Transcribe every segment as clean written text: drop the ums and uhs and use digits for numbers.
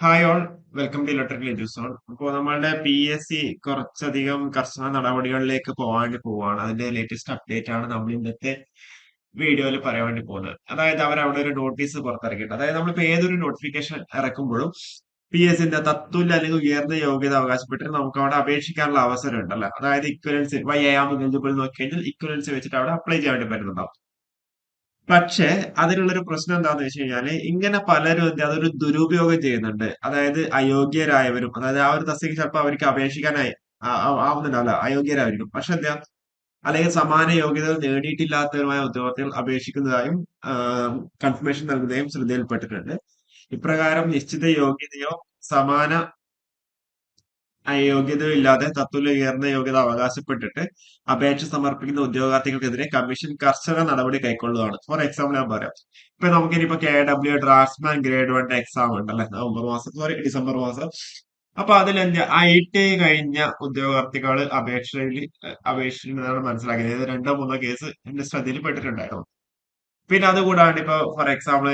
Hi all, welcome to electrical Eduzone. അപ്പോൾ നമ്മളുടെ PSC കുറച്ചധികം കർശന നടപടികളിലേക്ക് പോകാൻ വേണ്ടി പോവുകയാണ്. അതിന്റെ ലേറ്റസ്റ്റ് അപ്ഡേറ്റ് ആണ് നമ്മൾ ഇന്നത്തെ വീഡിയോയിൽ പറയാൻ വേണ്ടി പോകുന്നത്. അതായത് അവർ അവിടെ ഒരു നോട്ടീസ് പുറത്തിറക്കിയിട്ടുണ്ട്. അതായത് നമ്മളിപ്പോൾ ഏതൊരു നോട്ടിഫിക്കേഷൻ ഇറക്കുമ്പോഴും PSCന്റെ തത്തുല്യ അല്ലെങ്കിൽ ഉയർന്ന യോഗ്യത അവകാശപ്പെട്ടിട്ട് നമുക്ക് അവിടെ അപേക്ഷിക്കാനുള്ള അവസരം ഉണ്ടല്ലോ. അതായത് ഇക്വലൻസി വൈ ആം എലിജിബിൾ നോക്കി കഴിഞ്ഞാൽ ഇക്വലൻസി വെച്ചിട്ട് അവിടെ അപ്ലൈ ചെയ്യാൻ വേണ്ടി പറ്റുന്നുണ്ടാവും. പക്ഷെ അതിനുള്ളൊരു പ്രശ്നം എന്താന്ന് വെച്ച് കഴിഞ്ഞാല് ഇങ്ങനെ പലരും അതൊരു ദുരുപയോഗം ചെയ്യുന്നുണ്ട്. അതായത് അയോഗ്യരായവരും, അതായത് ആ ഒരു തസ്തികയ്ക്ക് ചിലപ്പോൾ അവർക്ക് അപേക്ഷിക്കാനായി ആവുന്നുണ്ടാവില്ല, അയോഗ്യരായിരിക്കും. പക്ഷെ എന്താ, അല്ലെങ്കിൽ സമാന യോഗ്യതകൾ നേടിയിട്ടില്ലാത്തവരുമായ ഉദ്യോഗാർത്ഥികൾ അപേക്ഷിക്കുന്നതായും കൺഫർമേഷൻ നൽകുന്നതായും ശ്രദ്ധയിൽപ്പെട്ടിട്ടുണ്ട്. ഇപ്രകാരം നിശ്ചിത യോഗ്യതയോ സമാന യോഗ്യതയോ ഇല്ലാതെ തത്തുല്യ ഉയർന്ന യോഗ്യത അവകാശപ്പെട്ടിട്ട് അപേക്ഷ സമർപ്പിക്കുന്ന ഉദ്യോഗാർത്ഥികൾക്കെതിരെ കമ്മീഷൻ കർശന നടപടി കൈക്കൊള്ളുകയാണ്. ഫോർ എക്സാമ്പിൾ ഞാൻ പറയാം. ഇപ്പൊ നമുക്കിനിപ്പോ KW ഡ്രാഫ്റ്റ്സ്മാൻ ഗ്രേഡ് 1 എക്സാം ഉണ്ടല്ലേ, നവംബർ മാസം, സോറി, ഡിസംബർ മാസം. അപ്പൊ അതിലെന്താ IT കഴിഞ്ഞ ഉദ്യോഗാർത്ഥികൾ അപേക്ഷിക്കുന്നതാണ് മനസ്സിലാക്കിയത്. ഇത് രണ്ടോ മൂന്നോ കേസ് എന്റെ ശ്രദ്ധയിൽ പെട്ടിട്ടുണ്ടായിരുന്നു. പിന്നെ അതുകൂടാണ്ട് ഇപ്പൊ ഫോർ എക്സാമ്പിൾ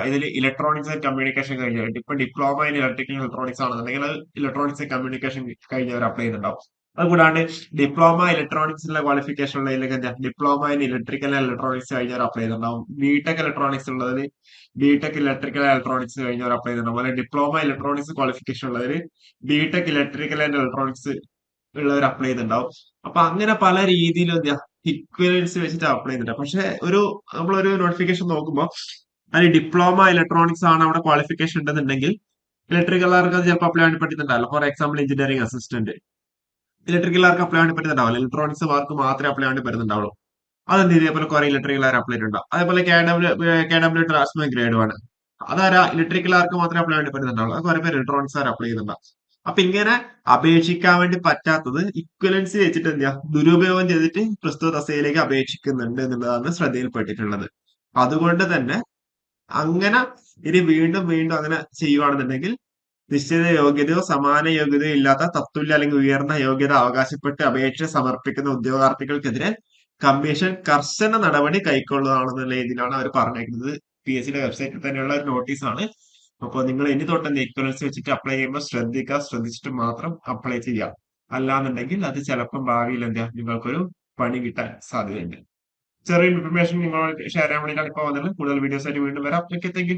ഇതിൽ ഇലക്ട്രോണിക്സ് ആൻഡ് കമ്മ്യൂണിക്കേഷൻ കഴിഞ്ഞവരുണ്ട്. ഇപ്പൊ ഡിപ്ലോമ ഇൻ ഇലക്ട്രിക്കൽ ഇലക്ട്രോണിക്സ് ആണെന്നുണ്ടെങ്കിൽ അത് ഇലക്ട്രോണിക്സ് ആൻഡ് കമ്മ്യൂണിക്കേഷൻ കഴിഞ്ഞവർ അപ്ലൈ ചെയ്യുന്നുണ്ടാവും. അതുകൂടാണ്ട് ഡിപ്ലോമ ഇലക്ട്രോണിക്സിലെ ക്വാളിഫിക്കേഷൻ ഉള്ളതിലേക്ക് എന്താ, ഡിപ്ലോമ ഇൻ ഇലക്ട്രിക്കൽ ഇലക്ട്രോണിക്സ് കഴിഞ്ഞവർ അപ്ലൈ ചെയ്യുന്നുണ്ടാവും. ബിടെക് ഇലക്ട്രോണിക്സ് ഉള്ളതിൽ ബിടെക് ഇലക്ട്രിക്കൽ ഇലക്ട്രോണിക്സ് കഴിഞ്ഞവർ അപ്ലൈ ചെയ്യുന്നുണ്ടാവും. അല്ലെങ്കിൽ ഡിപ്ലോമ ഇലക്ട്രോണിക്സ് ക്വാളിഫിക്കേഷൻ ഉള്ളവർ ബിടെക് ഇലക്ട്രിക്കൽ ആൻഡ് ഇലക്ട്രോണിക്സ് ഉള്ളവർ അപ്ലൈ ചെയ്യുന്നുണ്ടാവും. അപ്പൊ അങ്ങനെ പല രീതിയിലും എന്താ ഇക്വലൻസ് വെച്ചിട്ട് അപ്ലൈ ചെയ്യുന്നുണ്ട്. പക്ഷെ നമ്മളൊരു നോട്ടിഫിക്കേഷൻ നോക്കുമ്പോൾ അതിൽ ഡിപ്ലോമ ഇലക്ട്രോണിക്സ് ആണ് അവിടെ ക്വാളിഫിക്കേഷൻ ഉണ്ടെന്നുണ്ടെങ്കിൽ ഇലക്ട്രിക്കലുകാർക്ക് അത് ചിലപ്പോൾ അപ്ലൈ ചെയ്യാൻ പറ്റുന്നുണ്ടാവില്ല. ഫോർ എക്സാമ്പിൾ എഞ്ചിനീയറിംഗ് അസിസ്റ്റന്റ് ഇലക്ട്രിക്കലുകാർക്ക് അപ്ലൈ ചെയ്യാൻ പറ്റുന്നുണ്ടാവില്ല, ഇലക്ട്രോണിക്സ് മാർക്ക് മാത്രമേ അപ്ലൈ ചെയ്യാൻ പറ്റുന്നുണ്ടാവുള്ളൂ. അതെന്ത് ഇതേപോലെ കുറെ ഇലക്ട്രിക്കലുകാർ അപ്ലൈ ചെയ്തിട്ടുണ്ടാവും. അതേപോലെ KW ട്രാൻസ്മൻ ഗ്രേഡ് 1 അതാരാ, ഇലക്ട്രിക്കലുകാർക്ക് മാത്രമേ അപ്ലൈ ചെയ്യാൻ പറ്റുന്നുണ്ടാവുള്ളൂ. അത് കുറെ പേര് ഇലക്ട്രോണിക്സ് അപ്ലൈ ചെയ്യുന്നുണ്ടാവും. അപ്പൊ ഇങ്ങനെ അപേക്ഷിക്കാൻ വേണ്ടി പറ്റാത്തത് ഇക്വലൻസി വെച്ചിട്ട് എന്താ ദുരുപയോഗം ചെയ്തിട്ട് പ്രസ്തുത തസ്തികയിലേക്ക് അപേക്ഷിക്കുന്നുണ്ട് എന്നുള്ളതാണ് ശ്രദ്ധയിൽപ്പെട്ടിട്ടുള്ളത്. അതുകൊണ്ട് തന്നെ അങ്ങനെ ഇനി വീണ്ടും വീണ്ടും അങ്ങനെ ചെയ്യുവാണെന്നുണ്ടെങ്കിൽ നിശ്ചിത യോഗ്യതയോ സമാന യോഗ്യതയോ ഇല്ലാത്ത തത്തുല്യ അല്ലെങ്കിൽ ഉയർന്ന യോഗ്യത അവകാശപ്പെട്ട് അപേക്ഷ സമർപ്പിക്കുന്ന ഉദ്യോഗാർത്ഥികൾക്കെതിരെ കമ്മീഷൻ കർശന നടപടി കൈക്കൊള്ളുകയാണെന്നുള്ള രീതിയിലാണ് അവർ പറഞ്ഞേക്കുന്നത്. PSCയുടെ വെബ്സൈറ്റിൽ തന്നെയുള്ള ഒരു നോട്ടീസാണ്. അപ്പോൾ നിങ്ങൾ ഇനി തൊട്ട് എന്താ ഇക്വലൻസി വെച്ചിട്ട് അപ്ലൈ ചെയ്യുമ്പോൾ ശ്രദ്ധിക്കുക, ശ്രദ്ധിച്ചിട്ട് മാത്രം അപ്ലൈ ചെയ്യാം. അല്ലാന്നുണ്ടെങ്കിൽ അത് ചിലപ്പം ഭാവിയിൽ എന്താ നിങ്ങൾക്കൊരു പണി കിട്ടാൻ സാധ്യതയുണ്ട്. ചെറിയ ഇൻഫർമേഷൻ നിങ്ങളോട് ഷെയർ ചെയ്യാൻ വേണ്ടിയിട്ടാണ് ഇപ്പോൾ വന്നത്. കൂടുതൽ വീഡിയോസ് ആയിട്ട് വീണ്ടും വരാം. Okay, thank you.